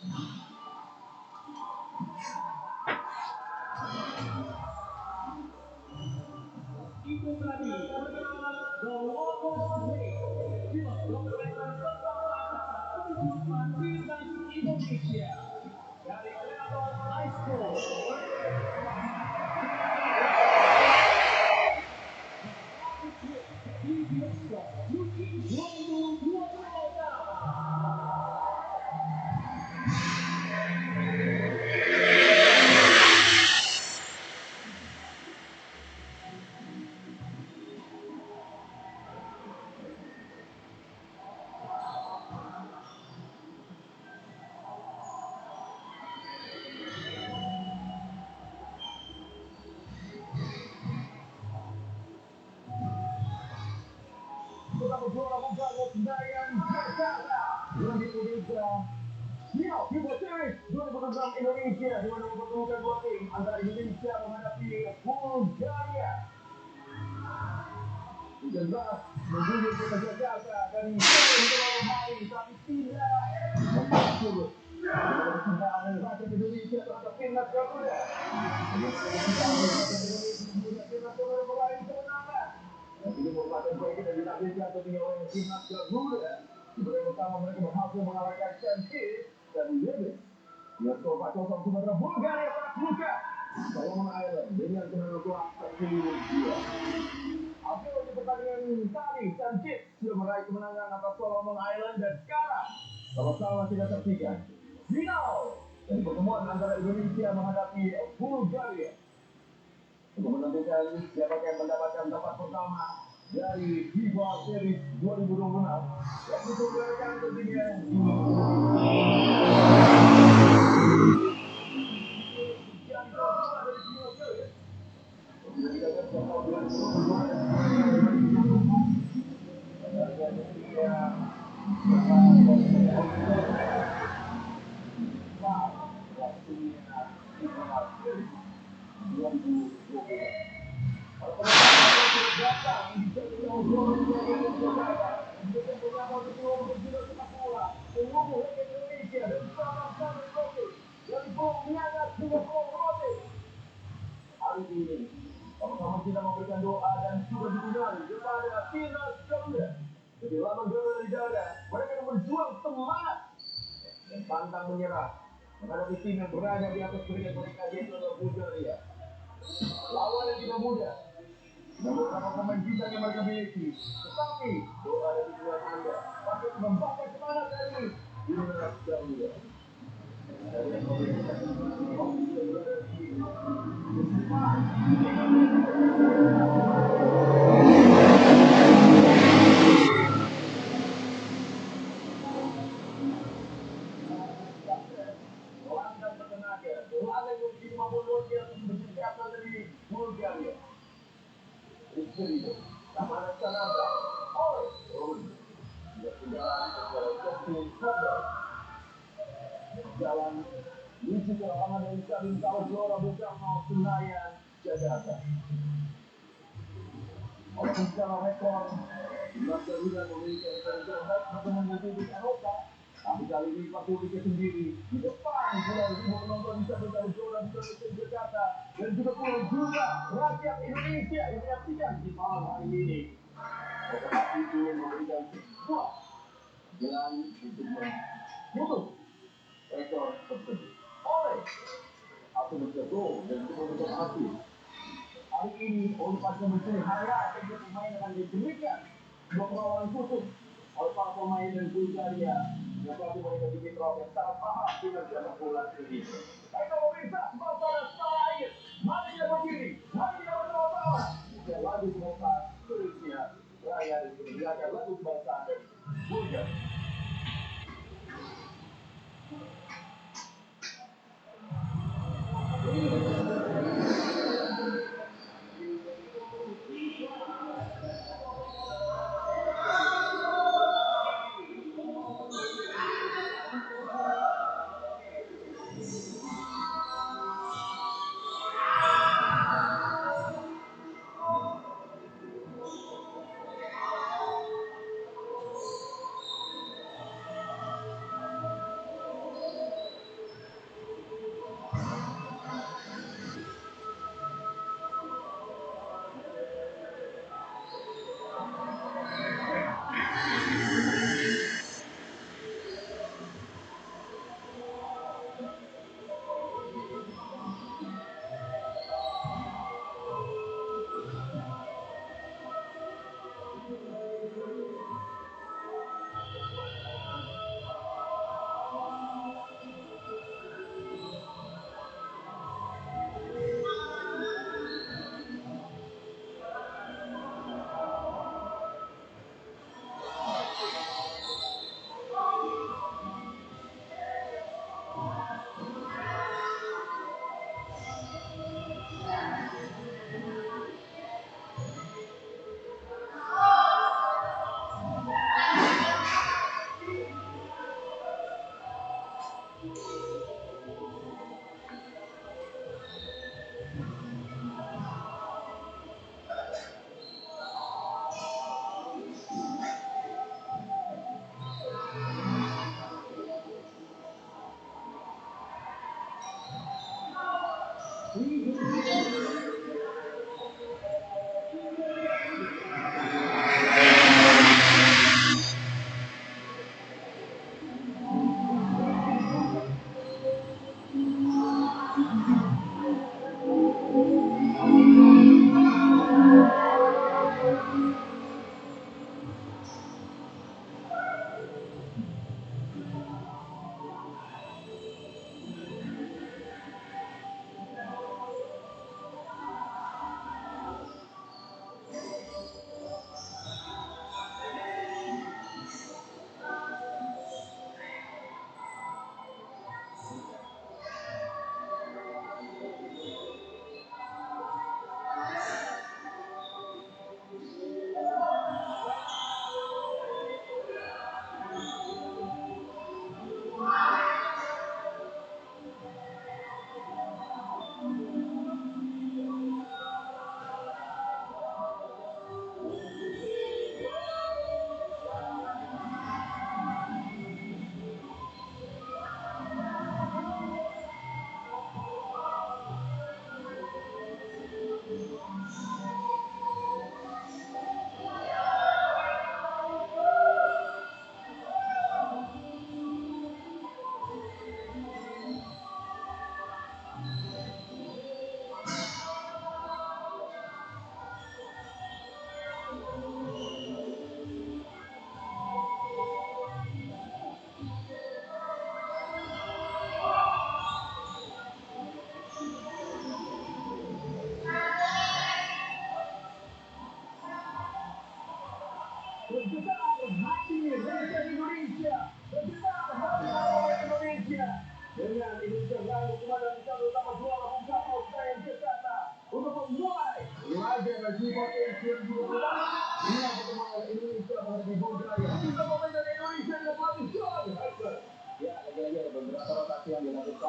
Itu tadi The Longest Way, film dokumenter tentang perjuangan timnas Indonesia dari kreator High School. Di bioskop Yuki 2026. Bersama juara Bungkalo Senayan Jakarta 2023 Final FIFA Series 2026 Indonesia, di mana mempertemukan dua tim antara Indonesia menghadapi Bulgaria. Hujan deras mengguyur kota Jakarta dari sore hingga malam hari, tapi tidak membuat surut kecintaan rakyat Indonesia terhadap timnas Garuda. Timnas Garuda meraih kemenangan. Ini merupakan bagian dari dinamika tentunya oleh timnas Garuda. Di babak pertama mereka berhasil mengalahkan Sanchez dan Levis. Dengan skor 4-0 sementara Bulgaria menaklukkan Solomon Island dengan kemenangan telak 1-2. Hasil di pertandingan tadi, Sanchez sudah meraih kemenangan atas Solomon Island dan sekarang sama-sama tidak tertinggal. Final dari pertemuan antara Indonesia menghadapi Bulgaria. Untuk menentukan siapa yang mendapatkan tempat pertama dari FIFA Series 2026 yang diselenggarakan tentunya hari ini. Sama-sama kita memberikan doa dan juga dukungan kepada timnas Garuda. Jadi lama Garuda di dada, mereka berjuang semangat dan pantang menyerah menghadapi tim yang berada di atas peringkat mereka, yaitu adalah Bulgaria. Lawan yang tidak mudah dan beberapa pemain bintang yang mereka miliki. Tetapi doa dan dukungan Anda pasti membakar semangat dari timnas Garuda. Jalan menuju ke lapangan yang Stadion Gelora Bung Karno Senayan Jakarta. Walaupun secara rekor timnas Garuda memiliki rekor terbaik bertemu dengan tim Eropa, tapi kali ini Pak Publiknya sendiri di depan puluhan ribu penonton di Stadion Gelora Bung Karno Jakarta dan juga puluhan juta rakyat Indonesia yang menyaksikan di malam hari ini. Tetapi ingin memberikan sebuah jalan untuk memutus rekor tersebut oleh Aku Berjago dan juga Aku. Hari ini oleh pasca mencuri hara ketika pemain akan diberikan sebuah perlawanan khusus oleh para pemain dan Bulgaria yang pelatih mereka Dimitrov yang sangat paham dengan sepak bola Indonesia. Baiklah pemirsa, bangsa dan tanah air, mari kita berdiri, mari kita bersama-sama dan lagu kebangsaan Indonesia Raya dan mendengarkan lagu kebangsaan dari Bulgaria.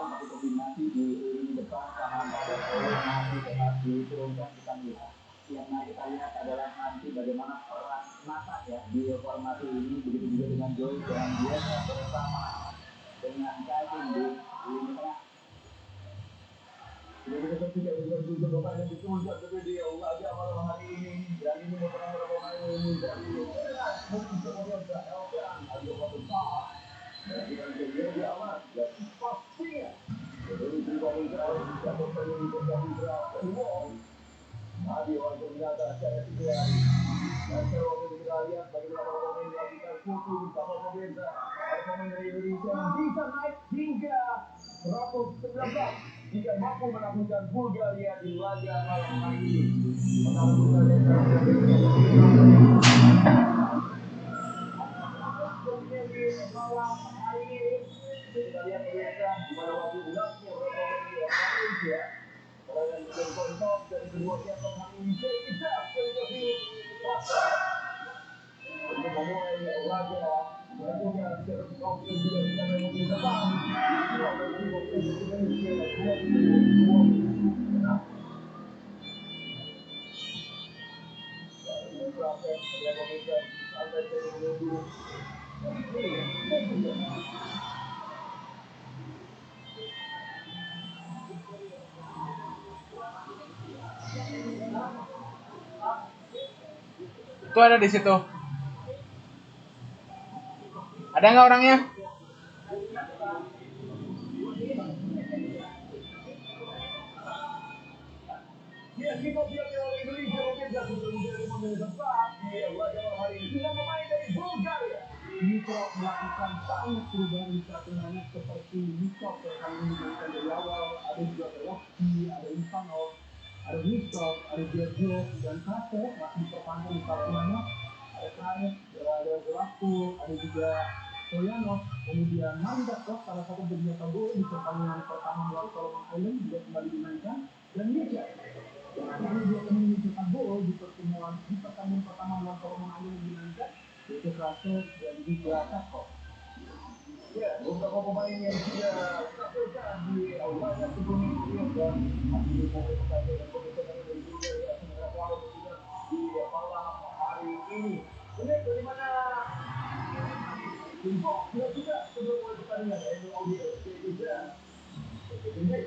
awal tapi kombinasi di lini depan kanan pada Paul masih tetap diturunkan. Kita lihat yang kita lihat adalah nanti bagaimana peran Nathan ya di formasi ini, begitu juga dengan Joy dan dia bersama dengan Kevin di lini tengah. Jadi kita tidak bisa juga pemain yang ditunjuk tapi dia laga malam hari ini dan ini merupakan pemain ini dari mungkin kemudian ke Elkan ada besar dan kita juga dia aman dan pastinya jadi juga harus bisa bertemu di Putra Wall. Tadi orang ternyata saya tidak dan saya waktu kita lihat bagaimana pemain melakukan foto bersama pemerintah pemain dari Indonesia yang bisa naik hingga 119 jika mampu menaklukkan Bulgaria di laga malam hari ini. Malam hari ini kita lihat pemirsa di mana waktu ulasnya berapa di Malaysia. Kalau yang berkontok dari kedua pihak hari ini kita untuk memulai laga tentunya secara psikologi juga kita memang depan. Itu ada di situ. Ada nggak orangnya? Ya, kita pihak Indonesia pemirsa sudah menjadi pemain tepat di laga hari ini. Sudah pemain dari Bulgaria. Niko melakukan banyak perubahan saat mana seperti Niko yang kami menggunakan dari awal. Ada juga Rocky, ada Ivanov, ada Niko, ada Giorgio, dan Kase masih diperpanjang di saat mana. Ada Kai, ada Velasco, ada juga Stoyanov, kemudian Mandakos, salah satu pencetak gol di pertandingan pertama melawan Solomon Island juga kembali dimainkan, dan Nisha yang dia mencetak gol di pertandingan pertama melawan Solomon Island dimainkan, yaitu Kratos dan juga Kasko. Ya, beberapa pemain yang sudah tampilkan di laga sebelumnya dan masih sampai pertandingan pembicaraan dan juga ya sebenarnya kalau juga di malam hari ini. Ini dari mana? Info sudah juga sebelum mulai pertandingan ini audio juga. Ini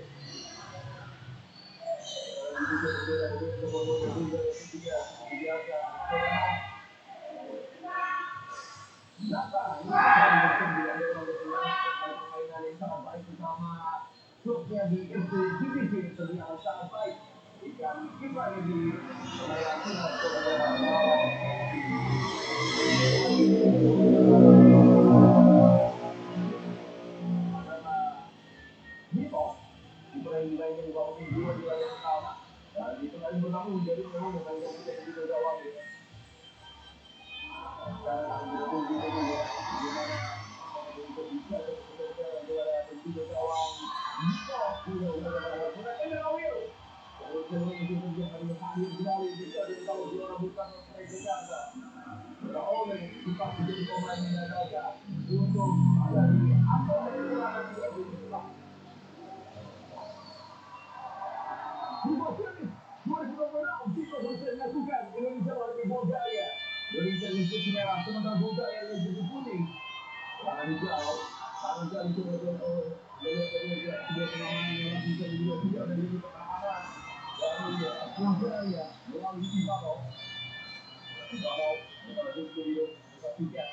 klubnya di divisi terlihat sangat baik. Ikan kiprahnya di wilayah timur Nito, kiprah yang dimainkan di bawah dua di wilayah pertama. Dan itu kali pertama menjadi memang memainkan kita di gawang ya. Sekarang kita juga gimana untuk bisa bekerja di gawang. Nito sudah mulai ini Awil. Kalau ini kita hari hadir kembali kita di tahun 2000 Jakarta. Oleh kita menjadi pemain yang gagal untuk dari apa yang kita lakukan. 2026 kita bisa lakukan Indonesia lawan Bulgaria. Indonesia jersey merah, sementara Bulgaria jersey kuning. Warna hijau, tangan kali kemudian melihat dua pemain yang bisa juga tidak ada di pertahanan dari Bulgaria melalui Ivanov. Ivanov menuju studio dipastikan.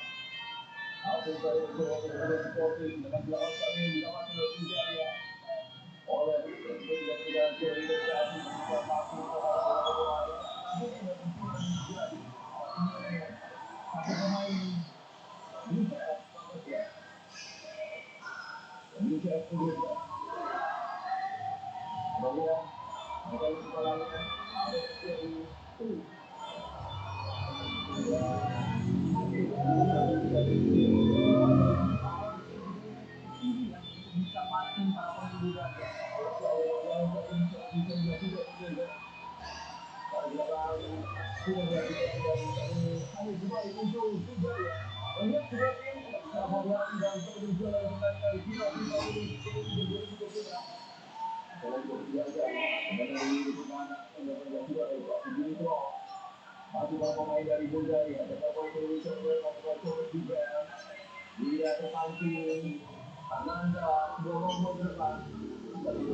Aku saya sudah supporting dengan 8 kali dilawan oleh Bulgaria. Oleh tidak tergantung dari informasi satu pemain bisa kemudian ada kepalanya ada dari bisa makin para pemain juga Masih para pemain dari Bulgaria, ada pemain juga. Dia terpancing, Ananda, dua nomor depan. Dari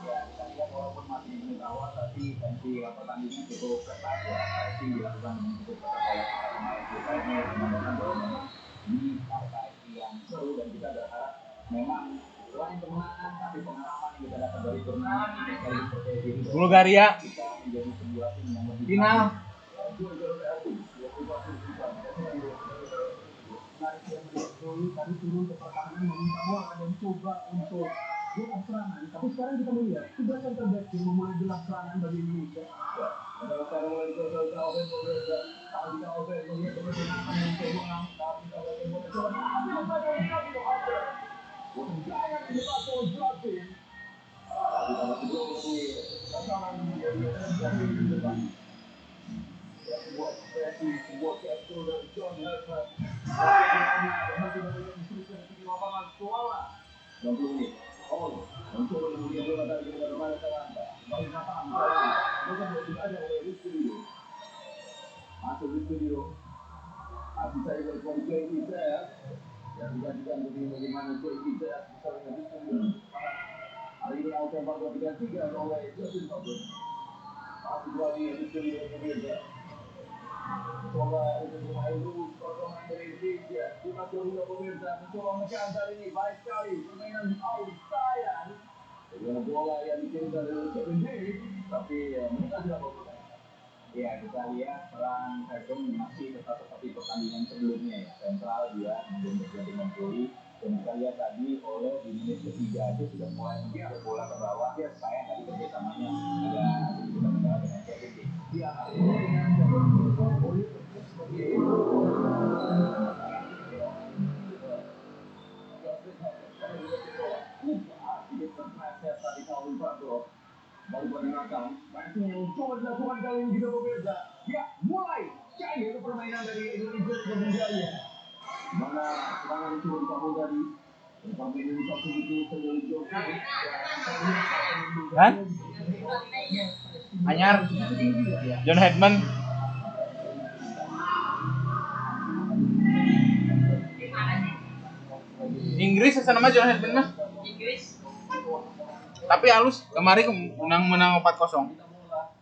ya, kita lihat walaupun masih menit awal, tapi tensi pertandingan cukup ketat ya. Pressing dilakukan dengan cukup ketat oleh para pemain kita. Ini menandakan bahwa memang ini partai yang seru dan kita berharap memang selain kemenangan, tapi pengalaman yang kita dapat dari turnamen ini sekaligus percaya diri Bulgaria kita menjadi sebuah tim yang lebih final. Tadi turun ke pertahanan meminta bola dan coba untuk buat serangan. Tapi sekarang kita melihat tiga center back yang memulai gerak serangan bagi Indonesia. Adalah sekarang mulai ke Calvin Moreira. Tadi Calvin melihat bagaimana akan mencoba tapi Calvin Moreira masuk di studio. Masih saya berkualitas kita ya. Yang digantikan bagaimana kita bisa lebih studio. Hari ini mau tembak 2-3 oleh Justin Robert. Masih lagi di studio pemirsa. Coba untuk pemain dulu perkembangan dari Indonesia. Kita coba pemirsa mencoba menekan kali ini baik sekali permainan outside. Dengan bola yang dikirimkan dari Kevin Davis, tapi mereka tidak bagus. Ya, kita lihat peran Kevin masih tetap seperti pertandingan sebelumnya ya. Sentral dia kemudian berganti Mempoli. Dan kita lihat tadi oleh di menit ketiga itu sudah mulai mengejar bola ke bawah. Ya, saya tadi kerjasamanya ada sedikit kendala dengan Kevin Davis. Ya, baru perkenalkan, masih yang coba dilakukan kali ini juga berbeda. Ya, mulai cair permainan dari Indonesia ke Bulgaria. Mana serangan turun kamu tadi. Sampai ini satu itu terjadi jauh. Kan? Anyar, John Hedman. Inggris asal nama John Hedman mah. Inggris. Tapi halus kemarin menang 4-0.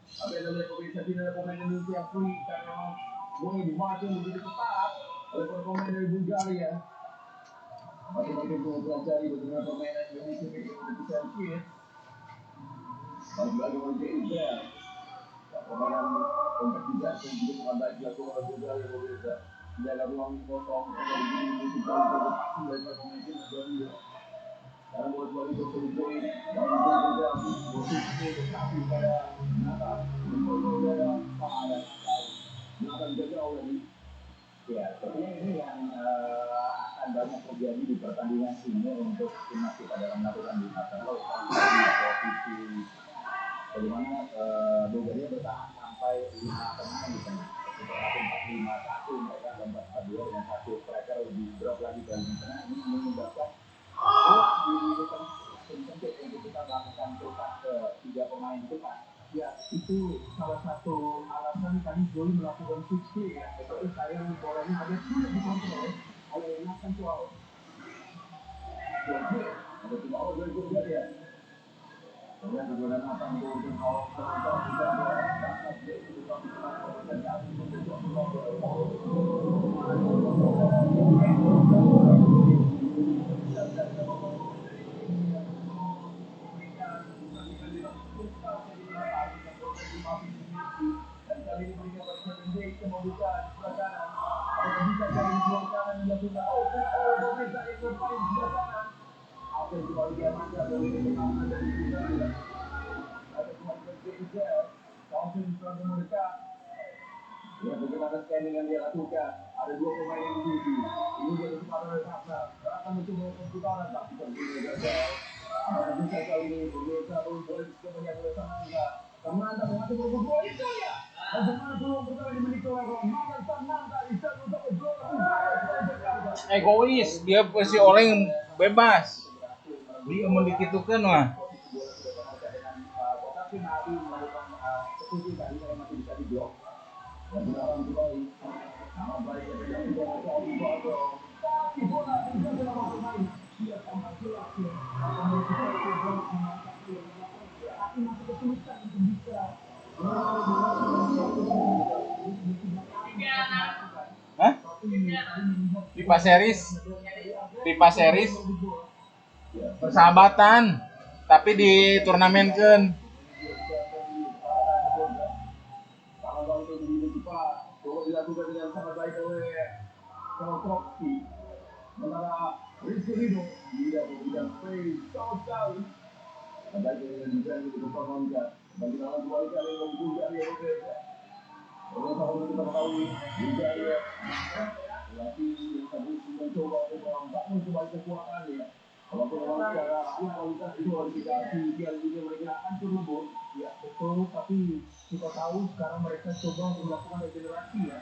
Tapi ada lihat pemirsa tidak ada pemain Indonesia yang free karena mulai dimakan begitu ketat oleh pemain dari Bulgaria. Masing-masing mempelajari bagaimana permainan Indonesia bisa kick. Bagi Montpellier Israel. Permainan kompetisi yang juga baik dilakukan oleh Bulgaria pemirsa. Jaga ruang kosong dari ini juga untuk pasti dari pemain Indonesia. Sekarang buat itu Montpellier dan juga posisi tapi pada Nata Montpellier pada Nata jauh lagi. Ya, sepertinya ini yang akan banyak terjadi di pertandingan ini untuk timnas kita dalam melakukan di posisi bagaimana Bulgaria bertahan sampai 5 pemain di tengah. Seperti 4-5-1 mereka 4-4-2 dengan satu striker lebih drop lagi ke lini tengah. Ini menyebabkan di tengah sempit untuk kita melakukan putar ke 3 pemain itu kan. Ya, itu salah satu alasan kami Joy melakukan switch ya. Tapi sayang bolanya agak sulit dikontrol oleh Nathan Tuao. Ada cuma dari Bulgaria. Kemudian juga Nathan Tuao dan Tuao juga dan kali ini mereka berkendek membuka di sebelah kanan. Apakah bisa dari sebelah kanan dilakukan? Oh, pemirsa yang bermain di sebelah kanan. Apa yang kembali diamankan oleh pertahanan dari Bulgaria? Ada kembali ke Israel. Calvin selalu mendekat. Ya, bagaimana scanning yang dia lakukan? Ada 2 pemain yang dituju. Ini dia kesempatan oleh Ratna. Ratna mencoba putaran tapi terjadi gagal. Ada bisa kali ini pemirsa boleh semuanya oleh Samantha. Samantha mengatur berburu gol itu ya. Bagaimana peluang pertama dimiliki oleh Romain Samantha di sana untuk gol Jakarta. Egois, dia si Oleng bebas. Dia mau dikitukan wah. tetapi Nabi melakukan eksekusi tadi saya masih bisa diblok dan dalam kembali nama baik yang tidak tidak ada tapi bola tidak dalam waktu main dia tampak jelas ya kalau kita itu bola memanfaatkan tapi masih kesulitan untuk bisa Hah? Pipa series. Pipa series. Persahabatan. Tapi di turnamen kan. kalau itu begitu cepat kalau dilakukan dengan sangat baik oleh Krokovski sementara Rizky Ridho tidak memberikan space sama sekali baik dengan desain itu dipertahankan bagi dalam dua kali membuka dia berbeda oleh tahun kita ketahui juga dia tapi yang tadi mencoba untuk membangun kembali kekuatannya walaupun memang secara kualitas itu kualifikasi Piala Dunia mereka hancur lebur ya betul tapi kita tahu sekarang mereka coba untuk melakukan regenerasi ya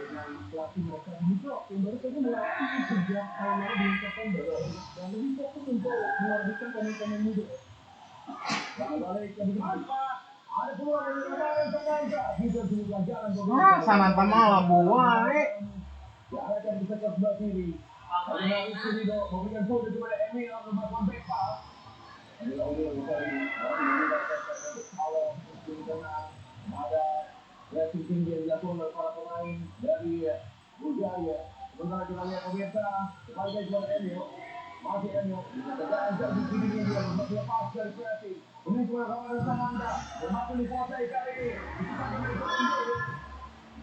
dengan pelatih mereka juga yang baru saja melatih sejak tahun lalu di September dan lebih fokus untuk menghadirkan pemain-pemain muda. Balik ke depan ada peluang dari Ramadhan Sananta bisa jadi pelajaran Sananta malah buai. diarahkan ke sektor sebelah kiri. Karena Rizky Ridho memberikan kode kepada Emil untuk melakukan backup. Emil kembali awal musim tenang ada pressing tinggi yang dilakukan oleh para pemain dari Bulgaria. Sementara kita lihat pemirsa kembali kepada Emil masih Emil keadaan jadi kiri dia lepas dari pressing ini kepada Ramadhan Sananta bermain dikuasai kali ini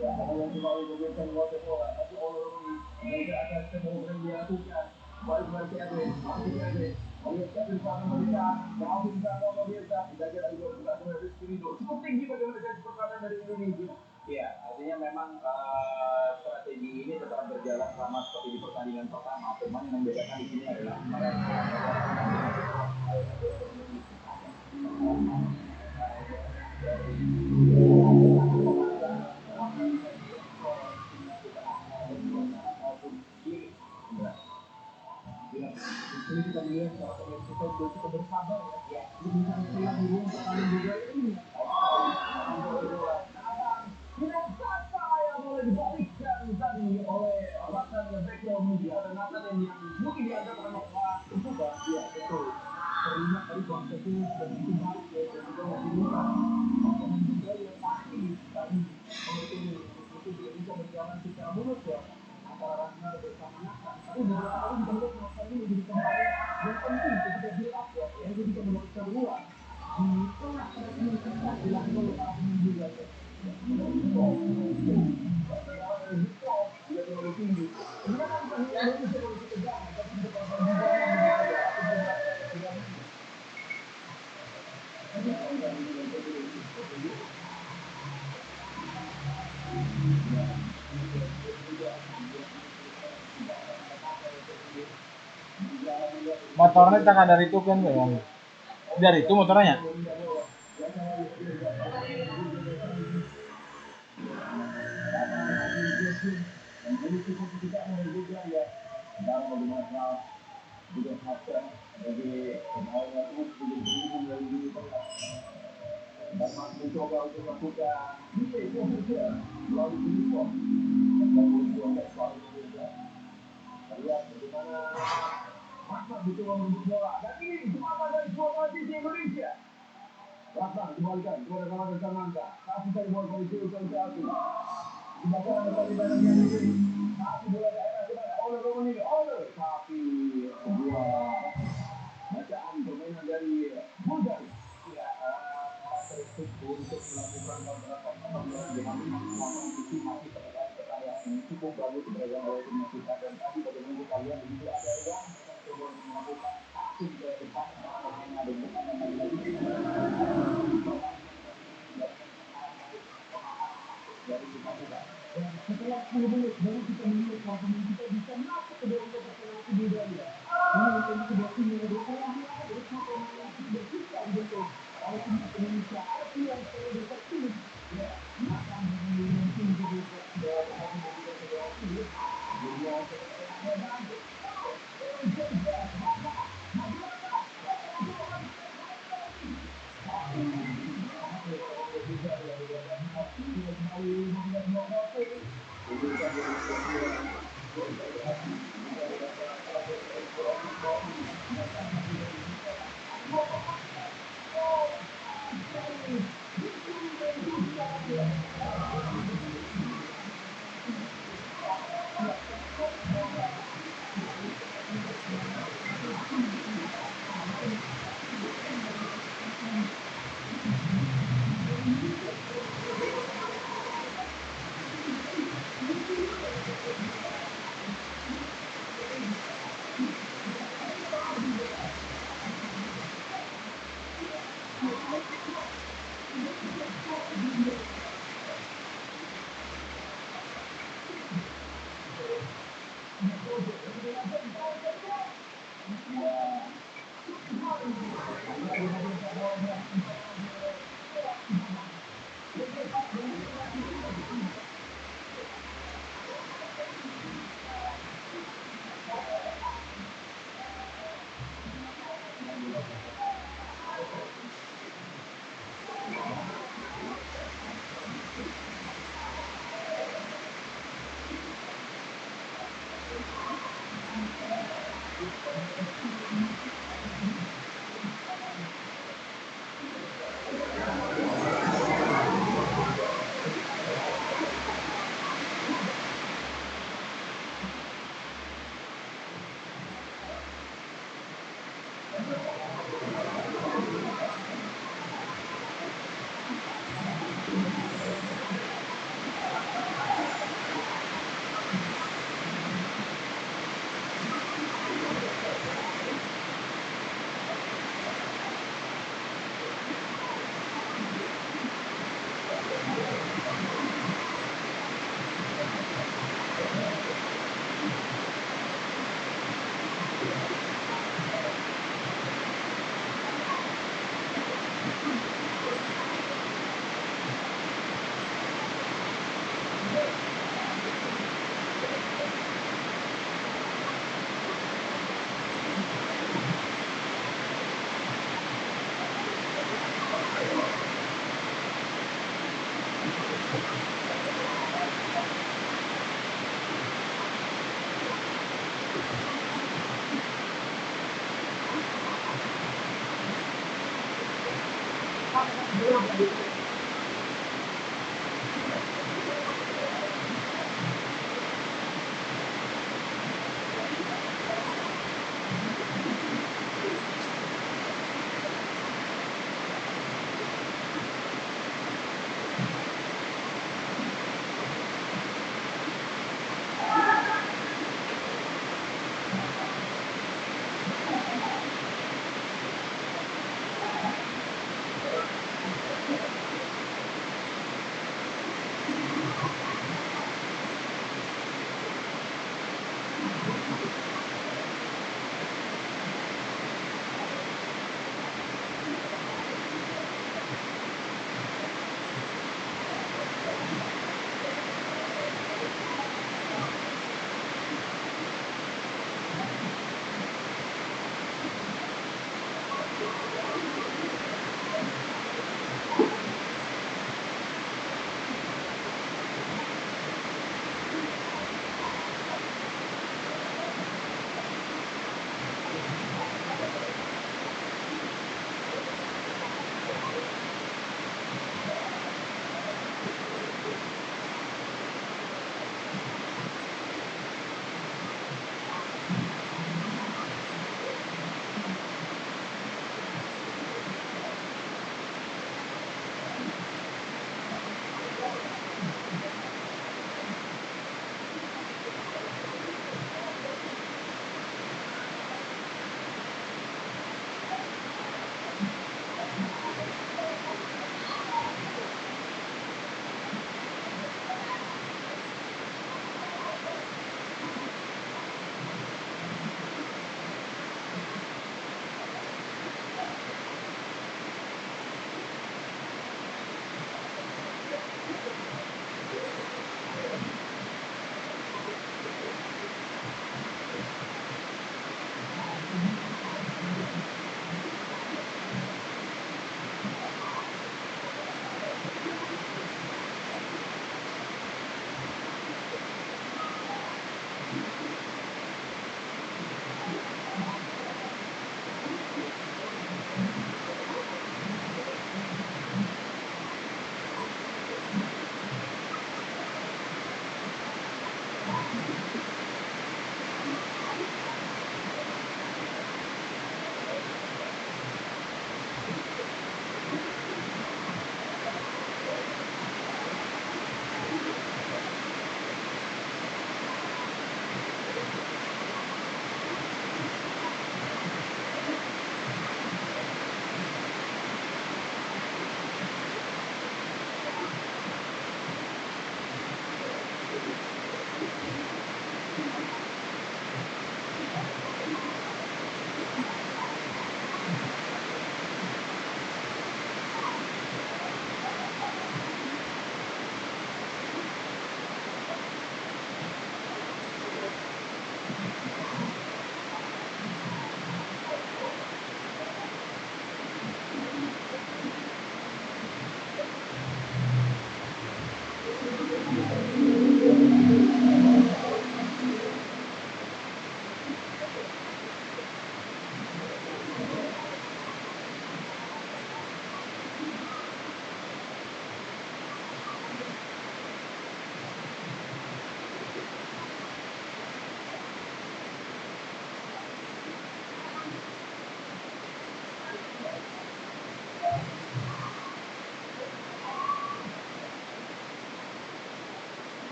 ya kalau kembali pemirsa menguasai bola tapi Oloroni mereka akan kemudian dilakukan kembali ke Edwin masih Edwin Pemirsa bersama mereka, mau bersama pemirsa, kita kira juga bersama Rizky Ridho. Cukup tinggi bagaimana dari pertahanan dari Indonesia. Iya, artinya memang strategi ini tetap berjalan sama seperti di pertandingan pertama. Cuman yang membedakan di sini adalah ini kita melihat para pemain kita sudah cukup bersabar ya. Ini bisa istilah dulu untuk kalian juga ini. Tidak kata yang boleh dibalikkan tadi oleh Ratna Beckham media dan Nathan yang mungkin dianggap akan terbuka. Ya betul. Terlihat dari konsep itu sudah begitu baik ya dan juga masih muda. Pemain juga yang pasti tadi ini itu tidak bisa berjalan secara mulus ya. Antara Ragnar bersama Nathan. Tapi beberapa kali kita lihat Nathan ini menjadi pemain yang penting ketika build up ya. Yang bisa mendapatkan ruang di tengah-tengah yang dilakukan oleh para pemain juga ya. Motornya tak dari itu kan ya. Dari itu motornya. Mencoba untuk melakukan lihat bagaimana Ratna mencoba merebut bola dan ini jembatan dari sebuah transisi Indonesia. Ratna kembalikan kepada Ramadhan Sananta kasih dari bola dari Jero Santiago dibacakan kembali dari yang ini kasih bola daerah kepada Ole Romani Ole tapi sebuah bacaan permainan dari Bulgaria ya karakteristik untuk melakukan beberapa pertandingan dengan masih terlihat kekayaan cukup bagus beragam oleh tim kita dan tadi bagaimana kita lihat begitu ada yang coba melakukan aksi ke depan pemain ada di depan dan lagi dari kita juga dan setelah 10 menit baru kita melihat bahwa pemain kita bisa masuk ke dalam kotak penalti Bulgaria ini menjadi sebuah tim yang berperan dari semua pemain yang sudah bisa dibentuk oleh tim Indonesia itu yang selalu terpilih ya maka dengan tim juga bahwa kita juga federasi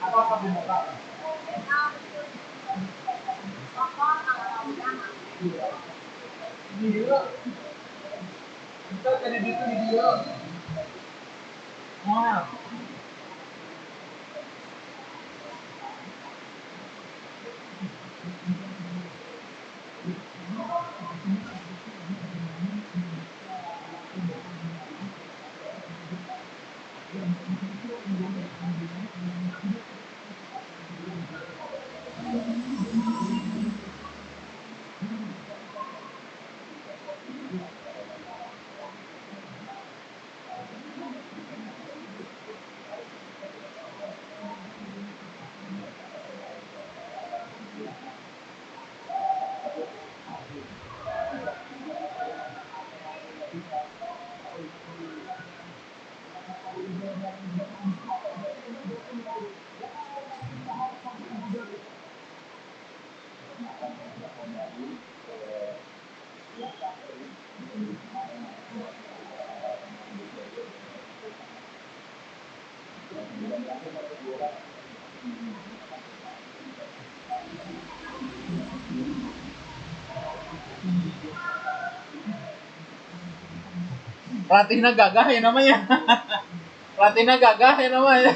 Apa kamu mau? Dia, kita jadi gitu di dia. Nah, Pelatihnya gagah ya namanya. Pelatihnya gagah ya namanya.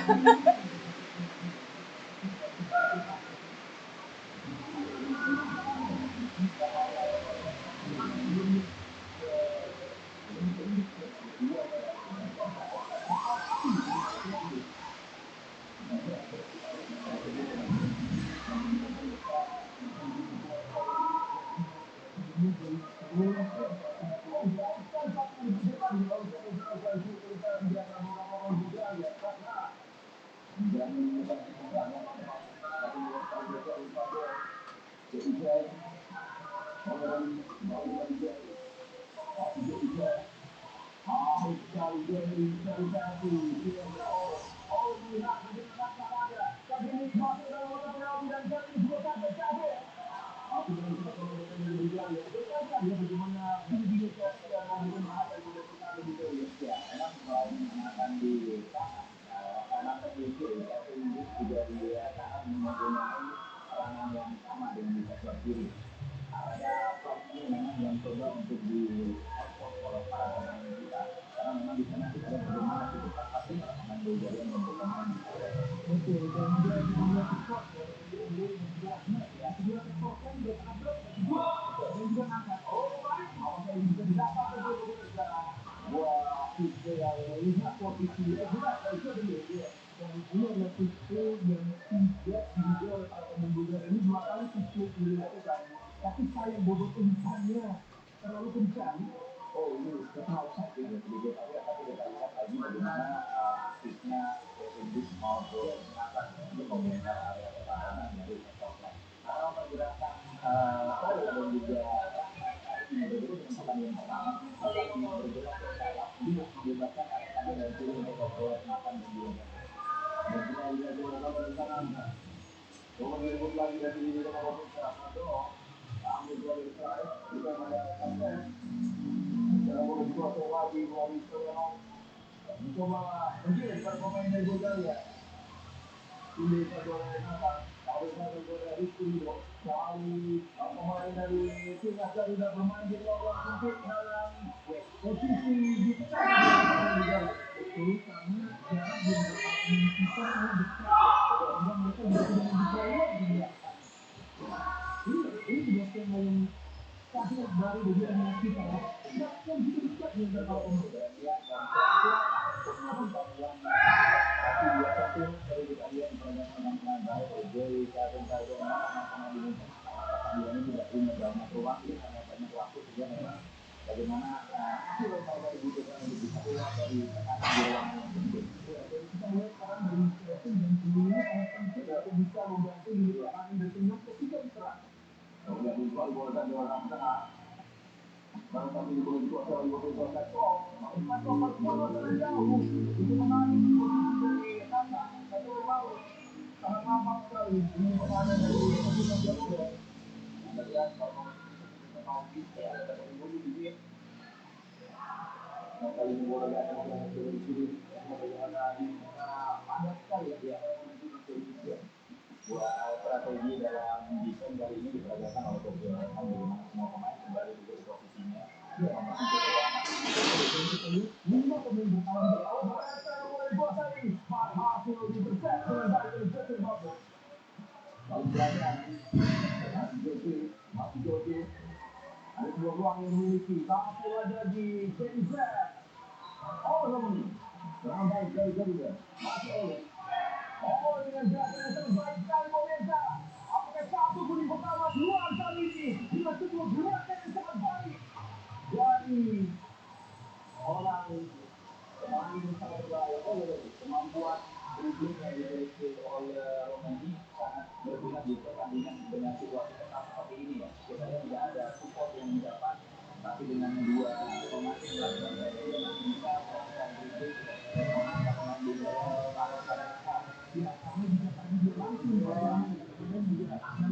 ada sekali ya buat strategi dalam desain kali ini diperagakan oleh Coach Jonas bagaimana semua pemain kembali di posisinya. Ya, lima pemain bertahan mereka mulai kuasai hasil dipercaya dengan baik oleh Justin Butler. Lalu belakang masih Jokic ada dua ruang yang memiliki tapi ada di James oh Romani serangan baik dari Garuda masih oleh dengan gerakan yang terbaik sekali pemirsa. Apakah satu kuning pertama keluar kali ini dengan sebuah gerakan yang sangat baik dari orang pemain yang sangat berbahaya kemampuan dribbling yang dimiliki oleh Romani sangat berguna di pertandingan dengan situasi ketat seperti ini ya. Kita lihat tidak ada support yang didapat tapi dengan dua pemain yang melakukan dia masih bisa melakukan dribbling mengangkat pemain di paruh kanan ya karena jika tadi dia langsung kemudian juga akan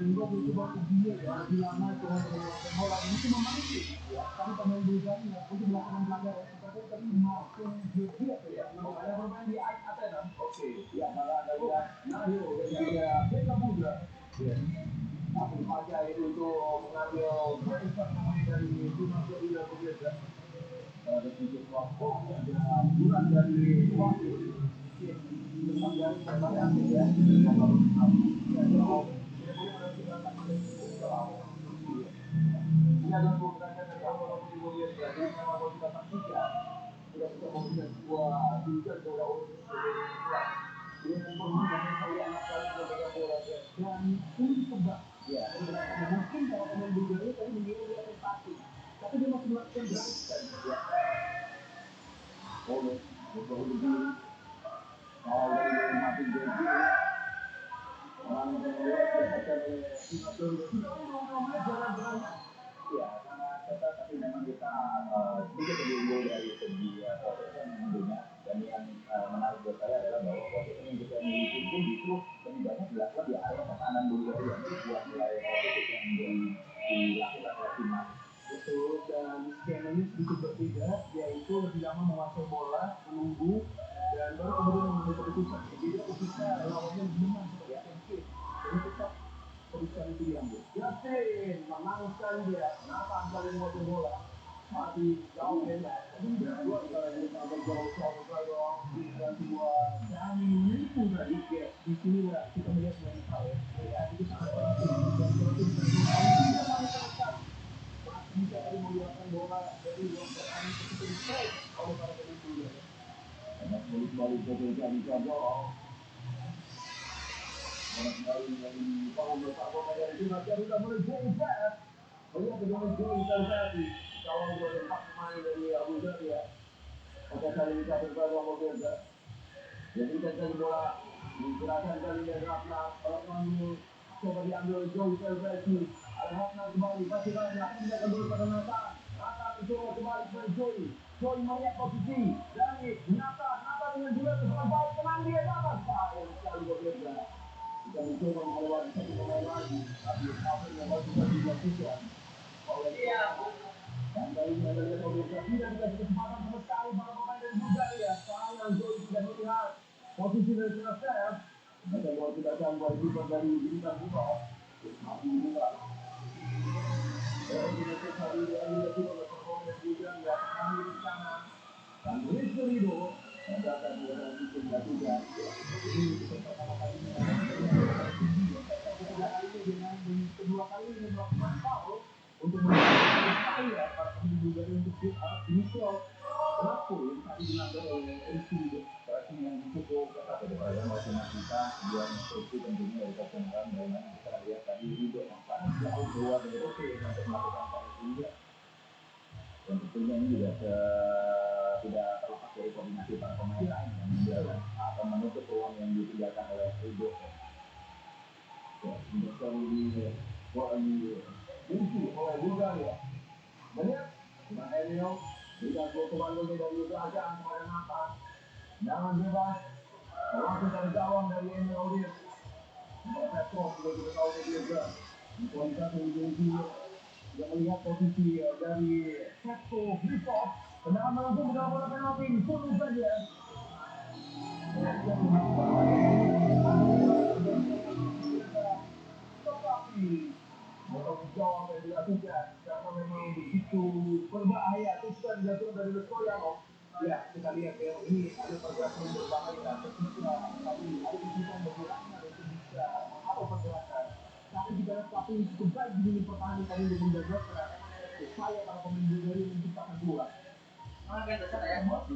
sehingga mencoba dia ya lebih lama dengan menguasai bola ini cuma mancing ya tapi pemain Bulgaria untuk melakukan pelanggaran seperti tadi masuk juga ya ada bermain di Athena oke ya maka ada lihat Nahyo dan juga Beka Buddha tapi dipakai untuk mengambil transfer pemain dari Timnas Garuda pemirsa ada sedikit waktu ada bulan dari waktu dari pertanyaan ya yang baru ini adalah gerakan dari awal Bolivia jadi memang kalau kita saksikan tidak bisa memberikan sebuah tujuan kepada orang ini mempermudah saya anak kali memegang bola dan sulit tebak ya mungkin kalau pemain Bulgaria tadi mengira dia akan pasti tapi dia masih melakukan gerakan ya oleh beberapa begini kalau dari Martin Jones orang yang dikatakan oleh Timnas Garuda jalan-jalannya ya sangat ketat tapi memang kita sedikit lebih unggul dari segi possession tentunya dan yang menarik buat saya adalah bahwa possession yang kita miliki pun justru lebih banyak dilakukan di area pertahanan Bulgaria ini buat mulai possession yang dilakukan oleh timnas itu dan skemanya sedikit berbeda yaitu lebih lama menguasai bola menunggu dan baru kemudian mengambil keputusan jadi ketika lawannya lebih menang seperti defensif jadi tetap keputusan itu diambil. Justin menangkan dia, Nathan kali menguasai bola, masih jauh beda. Dua kali ini agak jauh dong. Dan kedua Dani menipu tadi. Di sini kita melihat mental ya. Itu sangat penting. Dan kalau itu tidak menangkan, masih bisa tadi mengeluarkan bola dari ruang pertahanan ketika di-strike oleh para pemain dulu. Karena balik jadi contoh. Kembali dari Paul Bersabo dari Timnas Garuda mulai James melihat bagaimana James Alberti kawan oleh 4 pemain dari Abu Dhabi ya pada kali ini satu kali nomor Garuda jadi kita bola diserahkan kali ini Ratna Ratna coba diambil James Alberti ada Ratna kembali masih banyak akan menjaga bola pada Nathan Nathan coba kembali ke Joy melihat posisi dari Nathan dengan juga bersama baik tenang dia dapat sayang sekali Garuda kita mencoba melewati satu pemain lagi tapi apa yang harus bisa dilakukan oleh dan kali ini ada lihat pemirsa tidak dikasih kesempatan sama sekali para pemain dari Bulgaria sayang Joy tidak melihat posisi dari Senegal mereka buat tidak gangguan juga dari Bintang Buka masih dibuka dari Indonesia hari ini ada juga berperform dan juga ya kami di sana dan Rizky Ridho mendapat dua transisi dilakukan ini kita pertama kali dengan kedua kali ini melakukan foul untuk melakukan upaya para pemain Bulgaria untuk build up initial pelaku yang tadi dilanggar oleh Rizky berarti yang cukup ketat daripada maksimal kita dua instruksi tentunya dari pertemuan dengan kita lihat tadi Ridho yang sangat jauh keluar dari oke untuk melakukan foul juga dan tentunya ini juga tidak terlepas dari koordinasi para pemain lain yang menjaga atau menutup ruang yang ditinggalkan oleh Ridho ya, Indosari di bola diisi oleh Bulgaria melihat dengan Emil berikan komando dari belakang kepada Nathan jangan bebas langsung dari gawang dari Emil Odir Petro sudah kita tahu juga di kualitas yang diisi sudah melihat posisi dari Petro Hristov tendangan langsung ke dalam bola penalti suruh saja ingin pertahanan kali ini menjaga upaya para pemain Bulgaria menciptakan bola. Masih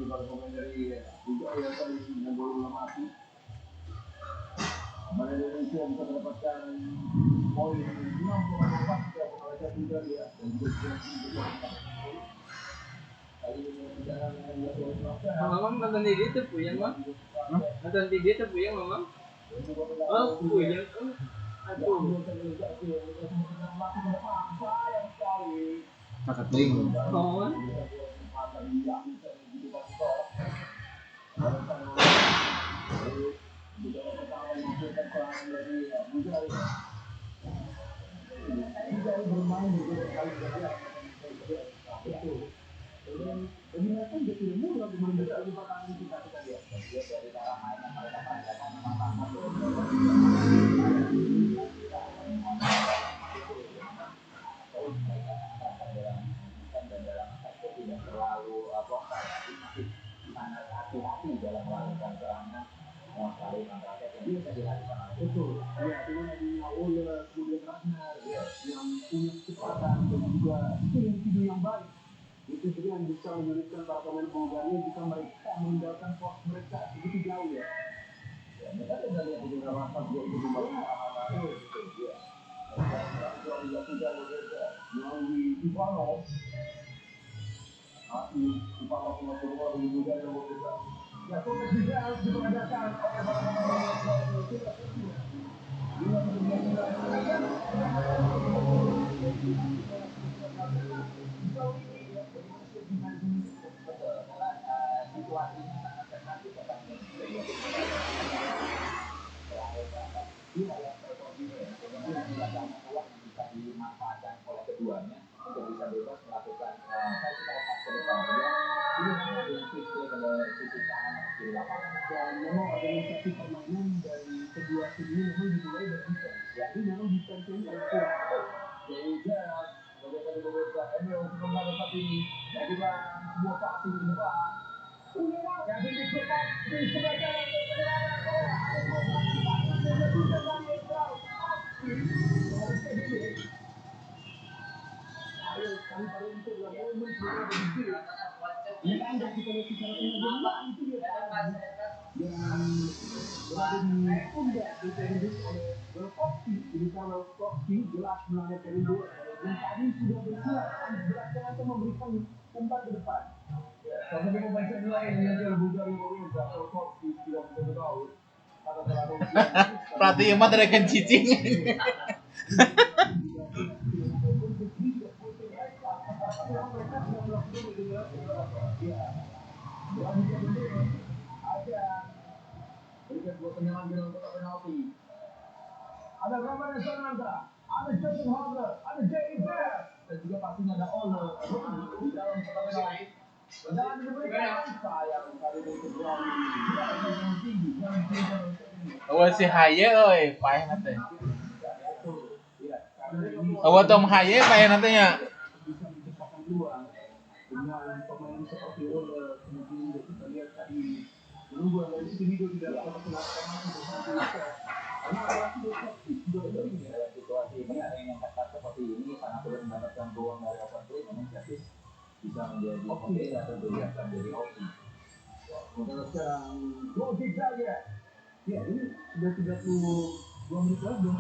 para pemain dari juga yang tadi dengan bola mati. Mana Indonesia bisa mendapatkan poin 6,4 setiap mereka Bulgaria dan juga Mamam nonton di dia tuh puyeng bang. Nonton di dia tuh puyeng mamam. Oh puyeng. Aduh. Kakak ting. Oh. hati-hati dalam melakukan serangan yang selalu masyarakat yang bisa dilakukan. Betul, ya dengan adanya Ola, kemudian Ragnar yang punya kecepatan dan juga skill yang baik. Itu juga yang bisa menyulitkan para pemain Bulgaria jika mereka meninggalkan pos mereka begitu jauh ya. Ya, mereka sudah lihat beberapa saat dia itu membangun hal-hal itu ya. Dan dilakukan melalui Ivanov. Ivanov keluar dari Bulgaria berbeda. Ya, konteks juga harus diperagakan oleh para pemain situasinya sangat ketat di pertandingan peluang yang bisa dimanfaatkan oleh keduanya untuk bisa bebas melakukan versi lepas ke depan ini hanya dengan fisik oleh sisi kanan di lapangan dan memang organisasi permainan dari kedua tim ini memang dimulai dari defense ya ini memang defense ini paling kuat sehingga beberapa Emil kembali saat ini lakukan sebuah passing di depan yang dikejar di sebelah kanan ini anda kita lihat secara penampilan itu dia yang berada di pundak ditembus oleh Welkoski jadi kalau Welkoski jelas melanggar Perindo dan tadi sudah bersiap berat untuk memberikan umpan ke depan salah satu pemain lain yang dari Bulgaria meminta Welkoski tidak bisa tahu Pelatih mah terekan cicing. Ada Roman Sananta, ada Jason Hager, ada Jay Bear, dan juga pastinya ada Ole di dalam pertandingan. Dan diberikan sayang kali ini yang tinggi yang Awas si Haye euy, paeh na teh. Awas Tom Haye paeh na teh nya. bisa menciptakan peluang dengan pemain seperti Ole kemudian juga kita lihat tadi menunggu dari video di dalam situasi ini ada yang ketat seperti ini sangat sulit mendapatkan peluang dari open play memang Javis bisa menjadi pembeda tentu ya akan jadi opsi. Untuk sekarang Logic Jaya ya ini sudah 32 menit lagi belum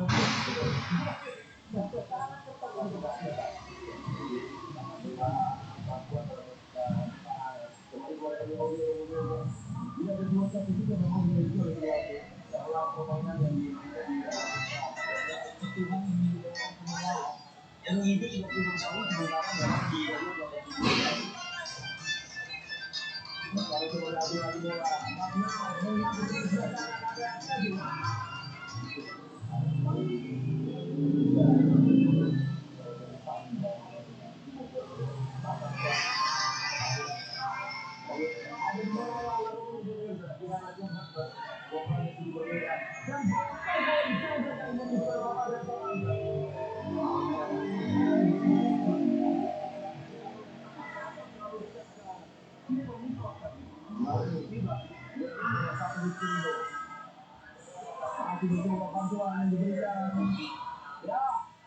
yang ini 30 tahun sebenarnya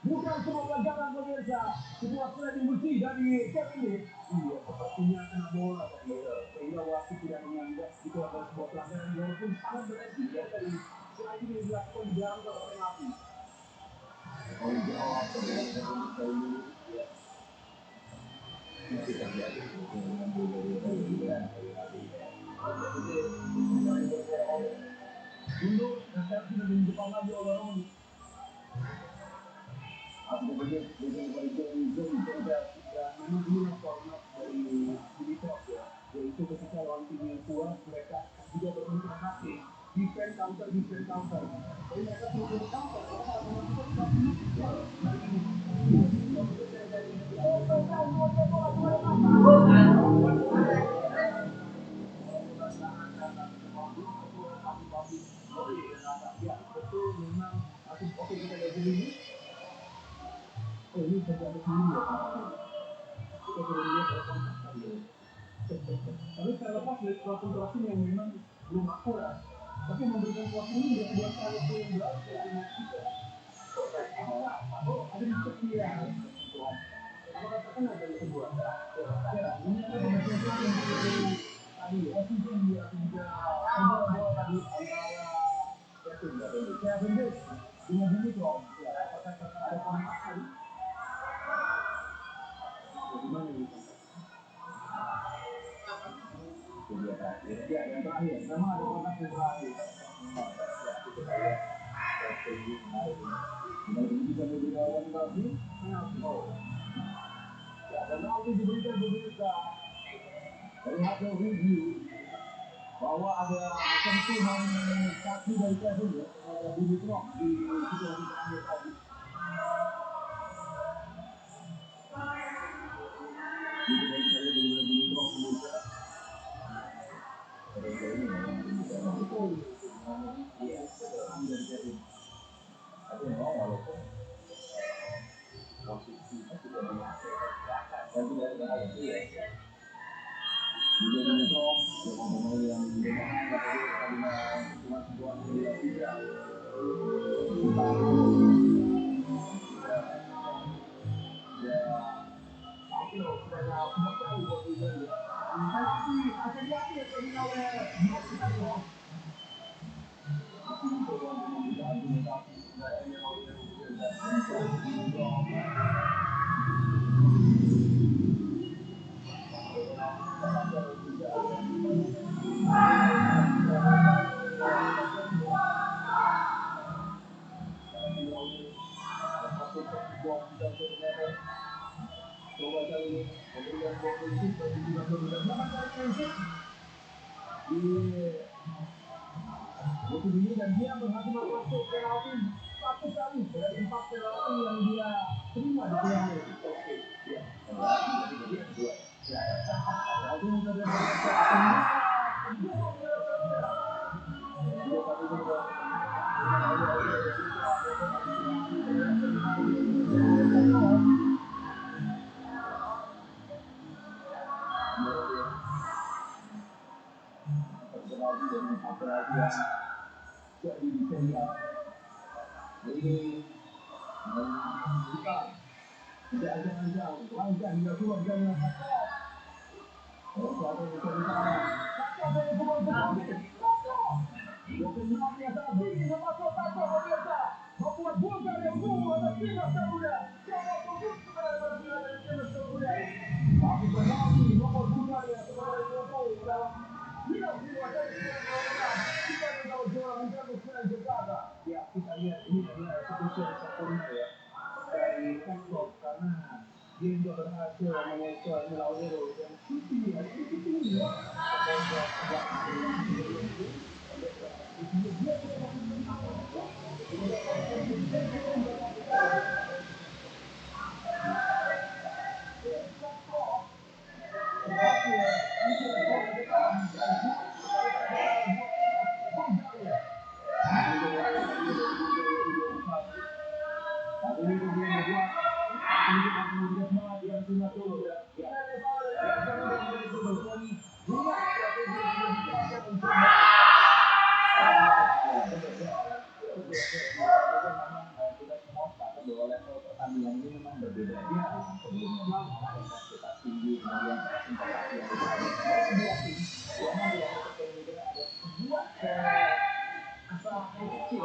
Bukan semua pelanggaran pemirsa. Sebuah sliding bersih dari Kevin. Iya, sepertinya kena bola tadi. Sehingga wasit tidak menganggap itu adalah sebuah pelanggaran walaupun sangat beresiko dari sliding yang dilakukan di dalam kotak penalti. Oh, jawab mundur dan saya sudah di depan lagi oleh Romi. Aku begitu dan memang ini format dari Dimitrov ya, yaitu ketika lawan tim yang kuat mereka juga berkonsentrasi defense counter. Jadi mereka perlu counter karena ada ya betul memang oke kita lihat dulu ini. Oh ini terjadi dulu ya. Kita perlu lihat tapi saya lepas dari konsentrasi yang memang belum akurat, tapi memberikan waktu ini yang biasa itu yang berarti oh ada di sekian. Apakah terkena dari kedua? Ya, ini ada di tadi oksigen dia juga bola tadi antara Kevin dengan Dimitrov. Apakah ada kontak tadi? Bagaimana ini? Ya, yang terakhir, memang ada kontak yang terakhir. Bisa diberitahukan tadi, dan nanti diberikan pemirsa dari hasil review bahwa ada sentuhan kaki dari Kevin ya, ada Dimitrov di situasi terakhir tadi. Dimitrov pemirsa. Walaupun posisinya sudah dan tidak ada itu ya. Juga Dimitrov dengan pemain yang karena cuma situasi dia tidak. Ya, tampil sebenarnya semua kali buat dia. Tapi akan diambil oleh Dimitrov. Coba kali ini memberikan gol prinsip bagi juga beberapa kali prinsip di musim ini dan dia berhasil masuk penalti satu kali dari 4 penalti yang dia terima di final. Oke, ya. Penalti yang sudah jadi bisa jadi tidak ada lancar hingga keluar dari kalau siapa yang bisa ditanya yang sangat tinggi termasuk Taco pemirsa membuat Bulgaria unggul atas timnas Garuda nomor punggung kepada timnas Garuda tapi penalti nomor Bulgaria sebagai Jokowi dalam final dari kita tahu juara menjaga final Jakarta ya kita lihat ini adalah eksekusi yang sempurna ya dari Pemkot karena dia juga berhasil melawan yang tinggi ya kecil.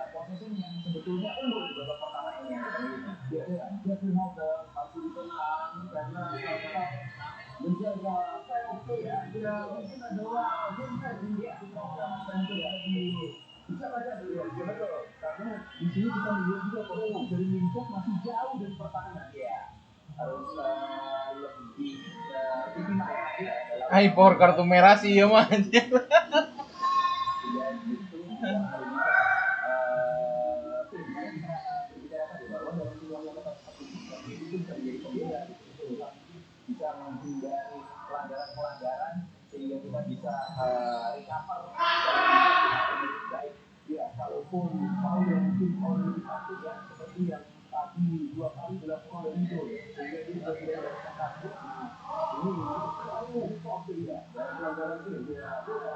Posisi yang sebetulnya unggul di babak pertama ini ya Jeffrey Holder masih tenang karena tetap menjaga POP ya mungkin adalah game ya dan bisa baca dulu ya betul karena di sini kita melihat juga bahwa dari Lincok masih jauh dari pertahanan ya harus lebih main ya Ai por kartu merah sih ya mah. bisa menghindari pelanggaran-pelanggaran sehingga kita bisa recover baik ya kalaupun foul yang mungkin foul lebih satu ya seperti yang tadi 2 kali dilakukan oleh Lido sehingga ini bagian dari taktik ini selalu foul ya dan pelanggaran itu ya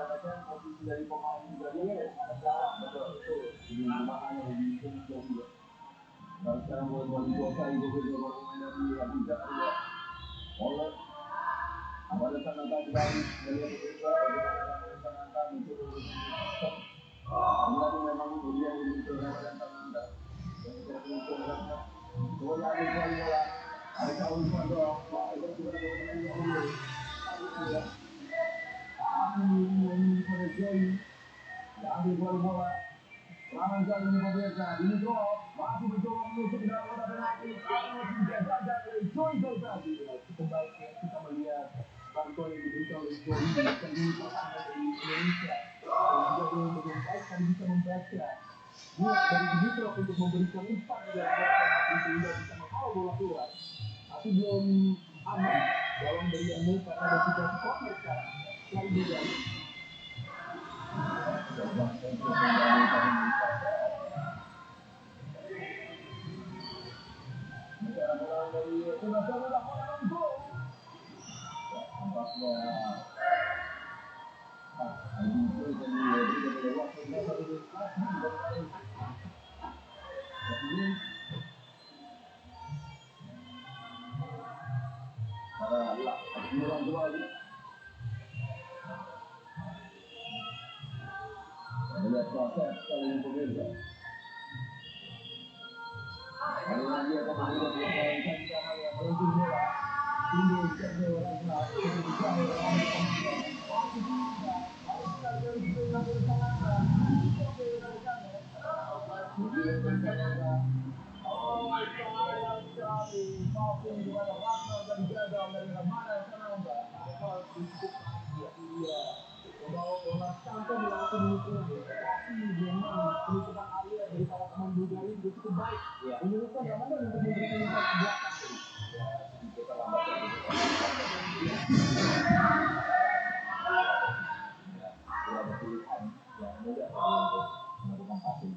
kadang posisi dari pemain juga ada gawang betul ini makanya lebih jauh ya. Dan sekarang mulai dikuasai beberapa pemain dari Abuja ya. Oleh pada Sananta kembali melihat juga bagaimana Sananta mencoba untuk tapi memang kemudian mencoba dan Sananta dan mencoba bola ada bola ada kau doang ada juga yang pada Joy yang bola Lawan kali ini pemirsa, ini drop, masih mencoba menuju ke dalam kotak penalti, tidak gagal dari Joy tadi. Cukup baik ya kita melihat bantuan yang diberikan oleh Joy di pertahanan dari Indonesia. Dan juga dengan baik tadi bisa membaca niat dari Dimitrov untuk memberikan umpan di dalam kotak penalti sehingga bisa menghalau bola keluar. Tapi belum aman dalam dari Emu karena ada situasi corner sekarang. Selain juga. Melihat proses kali ini pemirsa. Kali lagi akan melihat berkaitan dengan yang menuju bola. Ini jadi orang kelas. Ini bisa membawa bola sampai melakukan penyusunan tapi memang penutupan area dari para pemain Bulgaria juga cukup baik menyuruhkan Ramadan untuk memberikan umpan ke belakang ya sedikit terlambat ya ada pilihan yang mudah untuk melakukan passing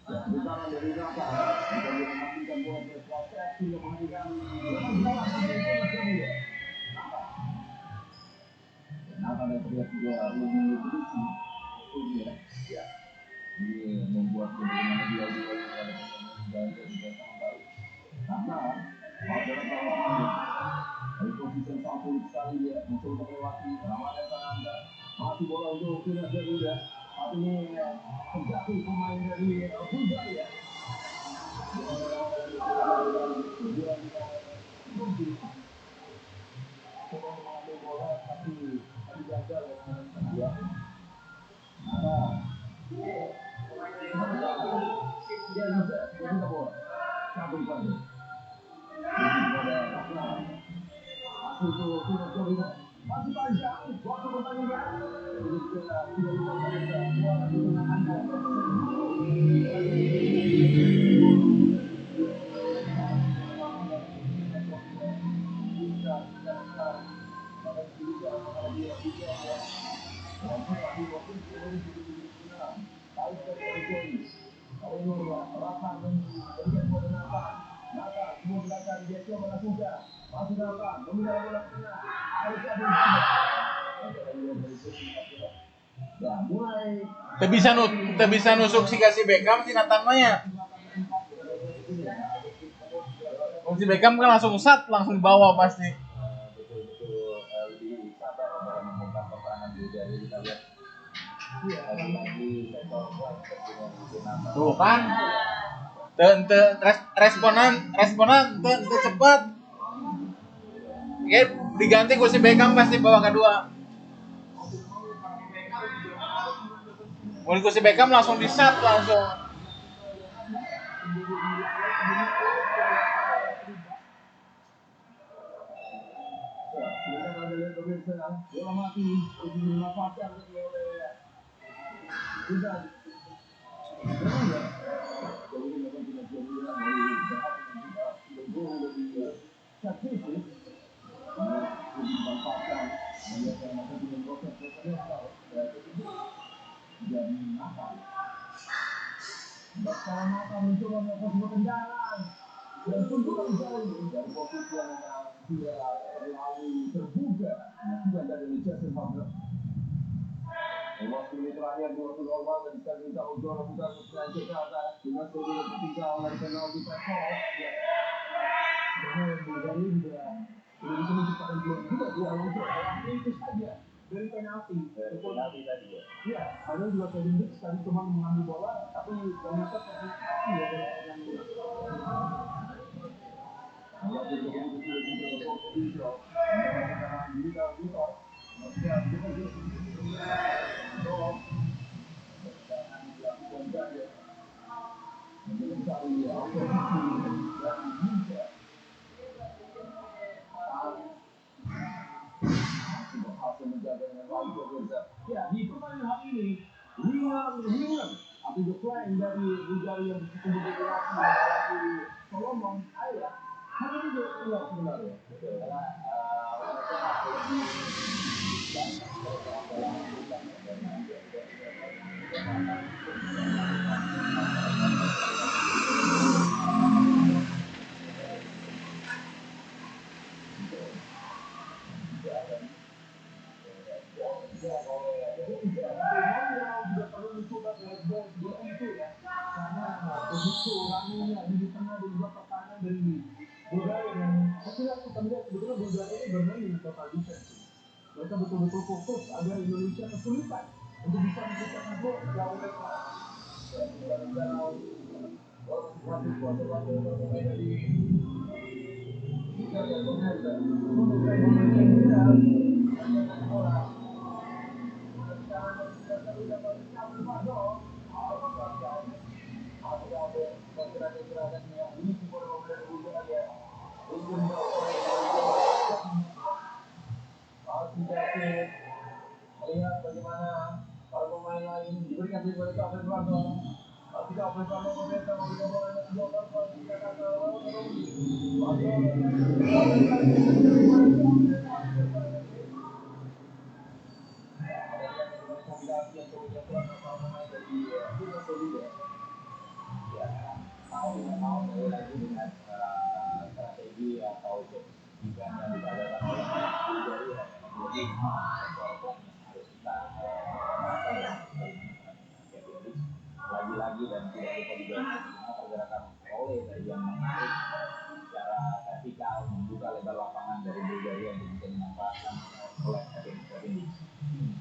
ya putaran dari belakang juga memastikan bola berproses hingga menghadirkan akan terlihat juga lebih berisi itu ya ini membuat bagaimana dia juga ada pemain juga sangat baik karena pada tahun dari posisi yang sangat sulit sekali dia mencoba melewati Ramadan Sananta masih bola untuk Finas Garuda saat ini terjatuh pemain dari Bulgaria coba mengambil bola tapi gagal ya dia bisa bola satu kali masih panjang waktu pertandingan tidak lupa Teu bisa nusuk si kasih Beckham si Nathan mah ya. Kursi Beckham kan langsung langsung dibawa pasti. Betul-betul lebih sabar dalam membuka pertahanan Bulgaria. Kita lihat lagi sektor kuat Tuh kan. Responan cepat. Oke, diganti kursi Beckham pasti bawa kedua. Kursi Beckham langsung langsung. bola mati dimanfaatkan oleh Zidane. Mata mencoba melakukan sebuah tendangan dan tentukan jauh dari posisi yang tidak terlalu terbuka dan dari Jason Hubner. Waktu ini terakhir dua normal dan kita minta Ojoro bukan untuk Jakarta dengan seluruh ketika oleh penalti Petro. Bulgaria juga bisa menciptakan gol juga di awal itu saja dari penalti tadi ya. Iya, ada juga Kevin Dix tadi cuma mengambil bola tapi ternyata posisi ya dari yang waktu itu juga Portugal sekarang diri kalau kita ya kita ya di pertandingan hari ini Winner atau the plan dari Bulgaria yang begitu berkreasi di Solomon Ayah hanya juga keluar sebenarnya begitu ramainya di tengah dan juga pertahanan dari Bulgaria dan tapi kita lihat sebetulnya Bulgaria ini bermain dengan total defense. Mereka betul-betul fokus agar Indonesia kesulitan untuk bisa menciptakan gol jauh mereka. Melihat bagaimana para pemain lain diberikan kepada Alfred Brando. Ketika Alfred Brando meminta memberikan bola yang kedua kali kita kata strategi atau event yang diadakan oleh Bulgaria. Jadi harus kita lagi-lagi dan tidak lupa juga pergerakan oleh tadi yang menarik secara vertikal membuka lebar lapangan dari Bulgaria untuk bisa dimanfaatkan oleh Kevin Dix.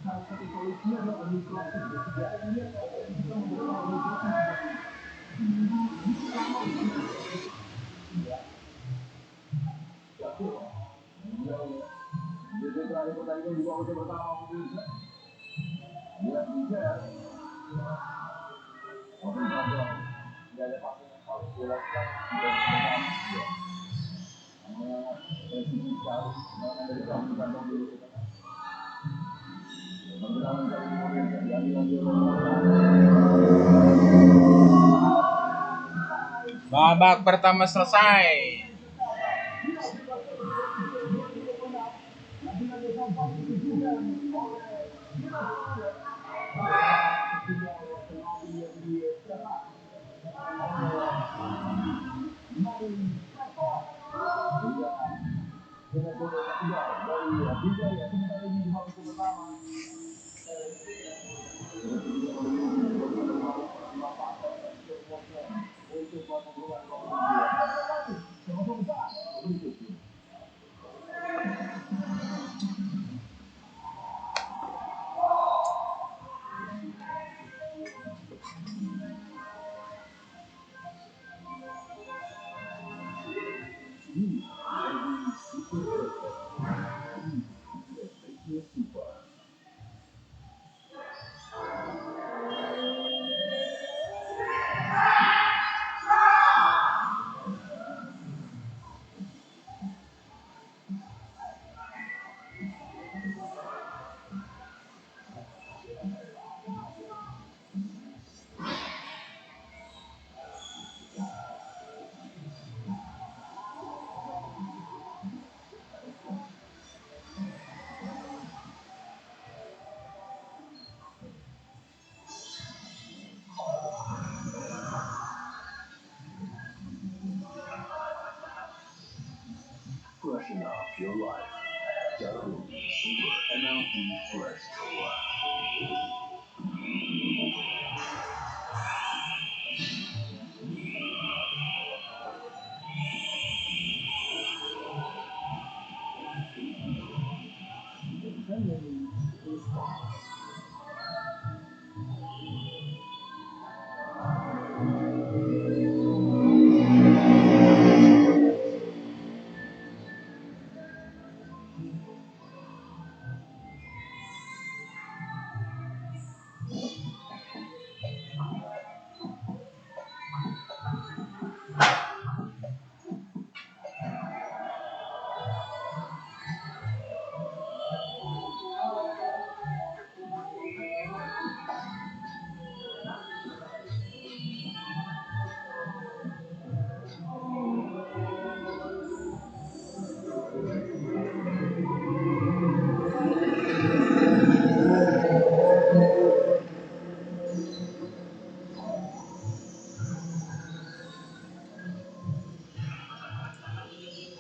Salah satu solusinya adalah administrasi. Kita membuka administrasi. Jadi terakhir pertandingan juga udah pertama Indonesia. Dia bisa. Orang Brazil tidak ada passing yang paling jelas kan. Presisi sekali. Melakukan dari kami kantong dulu. Bergerak dari mobil dan lagi Babak pertama selesai. Freshen up your life. Just MLB Fresh.